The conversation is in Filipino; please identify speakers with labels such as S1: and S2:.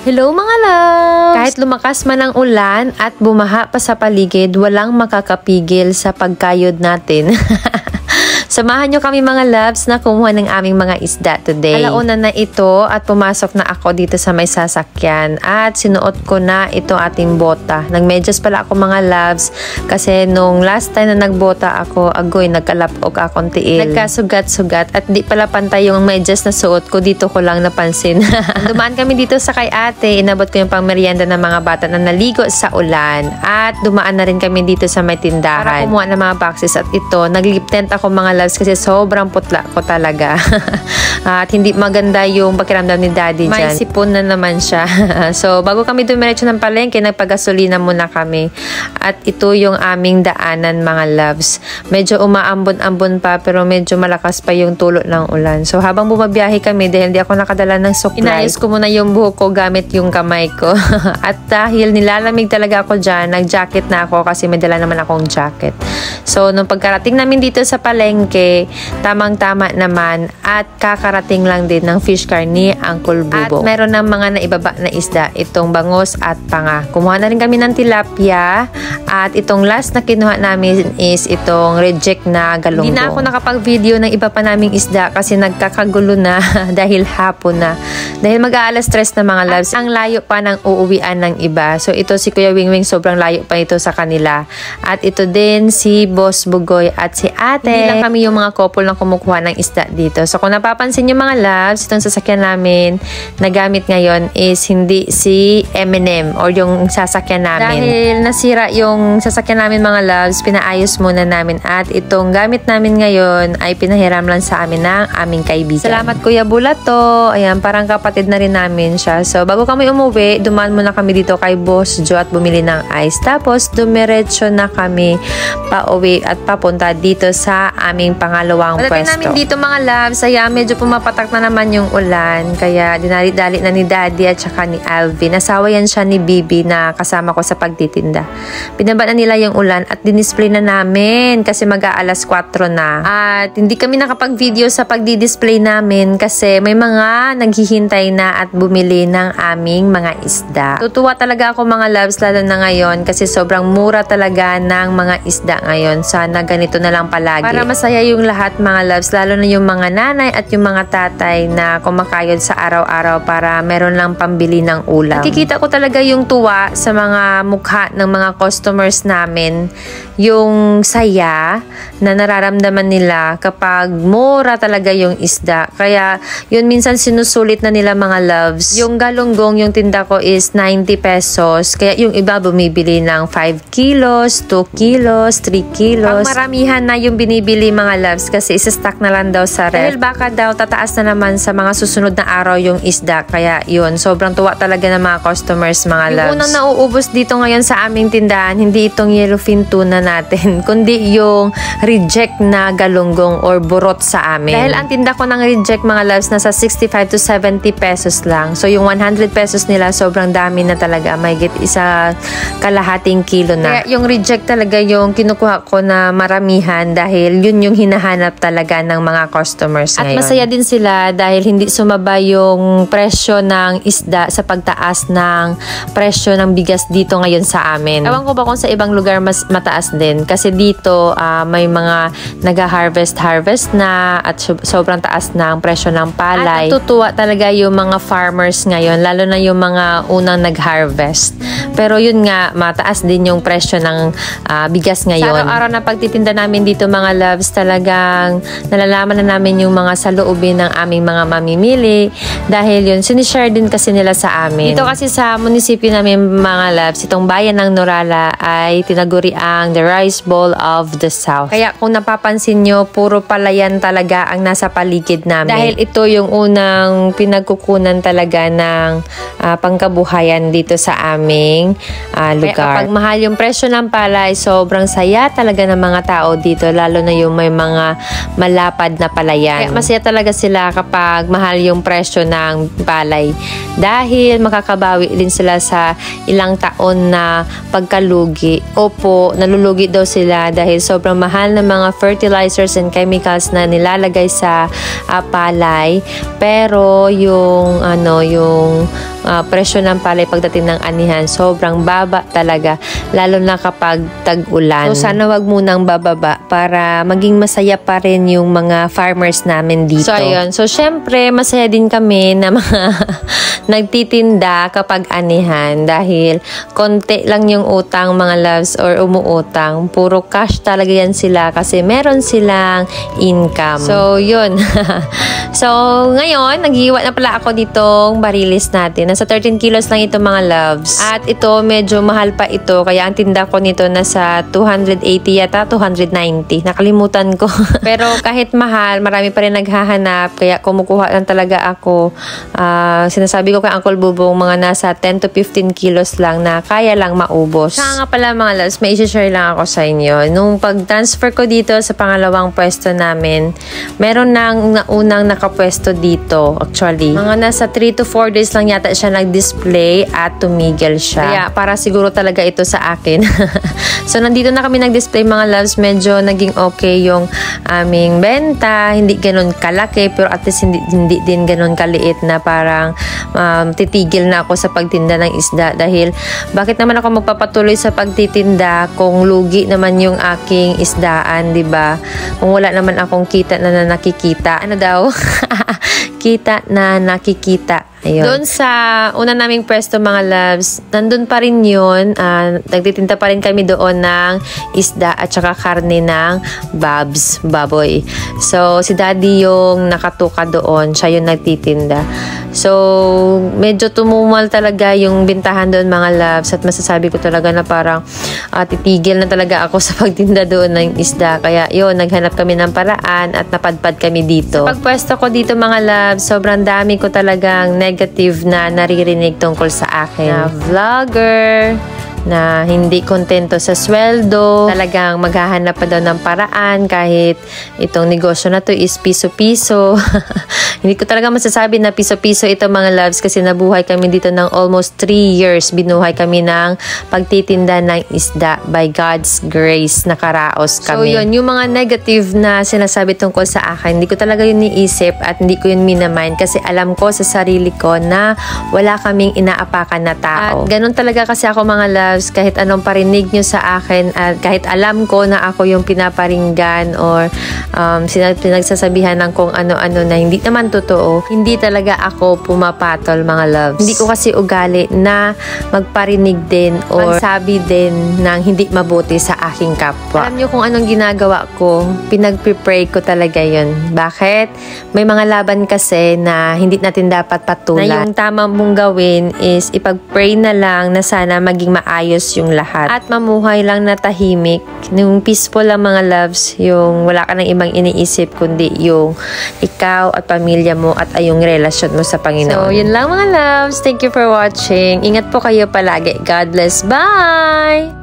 S1: Hello mga loves! Kahit lumakas man ang ulan at bumaha pa sa paligid, walang makakapigil sa pagkayod natin. Samahan nyo kami mga loves na kumuha ng aming mga isda today. Alauna na ito at pumasok na ako dito sa may sasakyan at sinuot ko na ito ating bota. Nagmedyas pala ako mga loves kasi nung last time na nagbota ako, agoy, nagkalapog akong tiil. Nagkasugat-sugat at di pala pantay yung medyas na suot ko, dito ko lang napansin. Dumaan kami dito sa kay ate, inabot ko yung pangmerienda ng mga bata na naligo sa ulan at dumaan na rin kami dito sa may tindahan para kumuha ng mga boxes at ito, nag-lip tent ako mga loves kasi sobrang putla ko talaga. At hindi maganda yung pakiramdam ni daddy dyan. May sipon na naman siya. So, bago kami dumiretso ng palengke, nagpagasolina muna kami. At ito yung aming daanan mga loves. Medyo umaambon-ambon pa pero medyo malakas pa yung tulo ng ulan. So, habang bumabiyahe kami dahil hindi ako nakadala ng supply, inayos ko muna yung buhok ko gamit yung kamay ko. At dahil nilalamig talaga ako dyan, nag-jacket na ako kasi may dala naman akong jacket. So, nung pagkarating namin dito sa palengke, tamang-tama naman at kakarating lang din ng fish car ni Uncle Bubo. At meron ng mga naibaba na isda, itong bangos at panga. Kumuha na rin kami ng tilapia at itong last na kinuha namin is itong reject na galunggong. Hindi na ako nakapag-video ng iba pa naming isda kasi nagkakagulo na dahil hapon na. Dahil mag-aalas 3 na mga loves, ang layo pa ng uuwian ng iba. So ito si Kuya Wingwing, sobrang layo pa ito sa kanila. At ito din si Boss Bugoy at si ate. Hindi lang kami yung mga couple na kumukuha ng isda dito. So kung napapansin nyo mga loves, itong sasakyan namin na gamit ngayon is hindi si M&M or yung sasakyan namin. Dahil nasira yung sasakyan namin mga loves, pinaayos muna namin at itong gamit namin ngayon ay pinahiram lang sa amin ng aming kaibigan. Salamat Kuya Bulato. Ayan, parang kapatid na rin namin siya. So bago kami umuwi, dumaan muna kami dito kay Boss Joe at bumili ng ice. Tapos dumiretso na kami pauwi at papunta dito sa aming pangalawang pwesto. Pagdating namin dito mga loves, ay medyo pumapatak na naman yung ulan. Kaya dinali-dali na ni Daddy at saka ni Alvin. Nasawa yan siya ni Bibi na kasama ko sa pagtitinda. Pinaba na nila yung ulan at dinisplay na namin kasi mag-aalas 4 na. At hindi kami nakapag-video sa pagdi-display namin kasi may mga naghihintay na at bumili ng aming mga isda. Tutuwa talaga ako mga loves lalo na ngayon kasi sobrang mura talaga ng mga isda ngayon. Sana ganito na lang palagi. Para masaya yung lahat mga loves, lalo na yung mga nanay at yung mga tatay na kumakayod sa araw-araw para meron lang pambili ng ulam. Nakikita ko talaga yung tuwa sa mga mukha ng mga customers namin, yung saya na nararamdaman nila kapag mura talaga yung isda. Kaya yun minsan sinusulit na nila mga loves. Yung galunggong, yung tinda ko is 90 pesos. Kaya yung iba bumibili ng 5 kilos, 2 kilos, 3 kilos. Pag maramihan na yung binibili mga loves kasi isa-stock na lang daw sa ref. Dahil baka daw tataas na naman sa mga susunod na araw yung isda. Kaya yun, sobrang tuwa talaga ng mga customers mga loves. Yung unang nauubos dito ngayon sa aming tindahan, hindi itong yellowfin tuna natin, kundi yung reject na galunggong or burot sa amin. Dahil ang tinda ko ng reject mga loves nasa 65 to 70 pesos lang. So yung 100 pesos nila sobrang dami na talaga. May get isa kalahating kilo na. Kaya yung reject talaga yung kinukuha ko na maramihan dahil yun yung hinahanap talaga ng mga customers ngayon. At masaya din sila dahil hindi sumaba yung presyo ng isda sa pagtaas ng presyo ng bigas dito ngayon sa amin. Ewan ko ba kung sa ibang lugar mas mataas din kasi dito may mga nag-harvest na at sobrang taas na ang presyo ng palay. At natutuwa talaga yung mga farmers ngayon, lalo na yung mga unang nag-harvest. Pero yun nga, mataas din yung presyo ng bigas ngayon. Sa araw-araw na pagtitinda namin dito mga loves, talagang nalalaman na namin yung mga saloobin ng aming mga mamimili dahil yun, sinishare din kasi nila sa amin. Dito kasi sa munisipyo namin mga loves, itong bayan ng Norala ay tinaguri ang the rice bowl of the South. Kaya kung napapansin nyo, puro palayan talaga ang nasa paligid namin. Dahil ito yung unang pinagkukunan talaga ng pangkabuhayan dito sa aming lugar. Kapag mahal yung presyo ng palay, sobrang saya talaga ng mga tao dito, lalo na yung may mga malapad na palayan. Kaya masaya talaga talaga sila kapag mahal yung presyo ng palay. Dahil makakabawi din sila sa ilang taon na pagkalugi. Opo, nalulugi daw sila dahil sobrang mahal ng mga fertilizers and chemicals na nilalagay sa palay. Pero yung presyo ng palay pagdating ng anihan, sobrang baba talaga, lalo na kapag tag-ulan. So sana wag munang bababa para maging masaya pa rin yung mga farmers namin dito. So ayun, so syempre masaya din kami na mga nagtitinda kapag anihan dahil konti lang yung utang mga loves or umuutang. Puro cash talaga yan sila kasi meron silang income. So yun. So ngayon, nag-iwan na pala ako ditong barilis natin. Nasa 13 kilos lang ito mga loves. At ito medyo mahal pa ito kaya ang tinda ko nito nasa 280 yata, 290. Nakalimutan ko. Pero kahit mahal, marami pa rin naghahanap kaya kumukuha lang talaga ako. Sinasabi ko kay Uncle Bubong mga nasa 10 to 15 kilos lang na kaya lang maubos. Saka nga pala mga loves, may isi-share lang ako sa inyo. Nung pag-transfer ko dito sa pangalawang pwesto namin, meron nang naunang nakapwesto dito actually. Mga nasa 3 to 4 days lang yata siya nag-display at tumigil siya. Kaya para siguro talaga ito sa akin. So nandito na kami nag-display mga loves, medyo naging okay yung aming benta. Hindi ganun kalaki pero at least hindi din ganun kaliit na parang titigil na ako sa pagtinda ng isda dahil bakit naman ako magpapatuloy sa pagtitinda kung lugi naman yung aking isdaan, 'di ba? Kung wala naman akong kita na nakikita. Ano daw? Kita na nakikita. Ayun. Doon sa una naming pwesto mga loves, nandun pa rin yun. Nagtitinta pa rin kami doon ng isda at saka karne ng baboy. So, si daddy yung nakatuka doon. Siya yung nagtitinda. So, medyo tumumal talaga yung bintahan doon mga loves at masasabi ko talaga na parang titigil na talaga ako sa pagtinda doon ng isda. Kaya yun, naghanap kami ng paraan at napadpad kami dito. Sa pagpwesto ko dito mga loves, sobrang dami ko talagang negative na naririnig tungkol sa akin. Na vlogger, na hindi kontento sa sweldo, talagang maghahanap pa daw ng paraan kahit itong negosyo na to is piso-piso. Hindi ko talaga masasabi na piso-piso ito mga loves kasi nabuhay kami dito ng almost 3 years. Binuhay kami ng pagtitinda ng isda by God's grace. Nakaraos kami. So yun, yung mga negative na sinasabi tungkol sa akin, hindi ko talaga yun niisip at hindi ko yun minamind kasi alam ko sa sarili ko na wala kaming inaapakan na tao. At ganun talaga kasi ako mga loves, kahit anong parinig nyo sa akin at kahit alam ko na ako yung pinaparinggan or pinagsasabihan ng kung ano-ano na hindi naman totoo, hindi talaga ako pumapatol mga loves. Hindi ko kasi ugali na magparinig din or magsabi din ng hindi mabuti sa aking kapwa. Alam nyo kung anong ginagawa ko, pinag-pray ko talaga yun. Bakit? May mga laban kasi na hindi natin dapat patulan. Na yung tama mong gawin is ipag-pray na lang na sana maging maayos yung lahat. At mamuhay lang na tahimik. Yung peaceful lang mga loves, yung wala ka ng ibang iniisip kundi yung ikaw at pamilya mo at yung relasyon mo sa Panginoon. So, yun lang mga loves. Thank you for watching. Ingat po kayo palagi. God bless. Bye!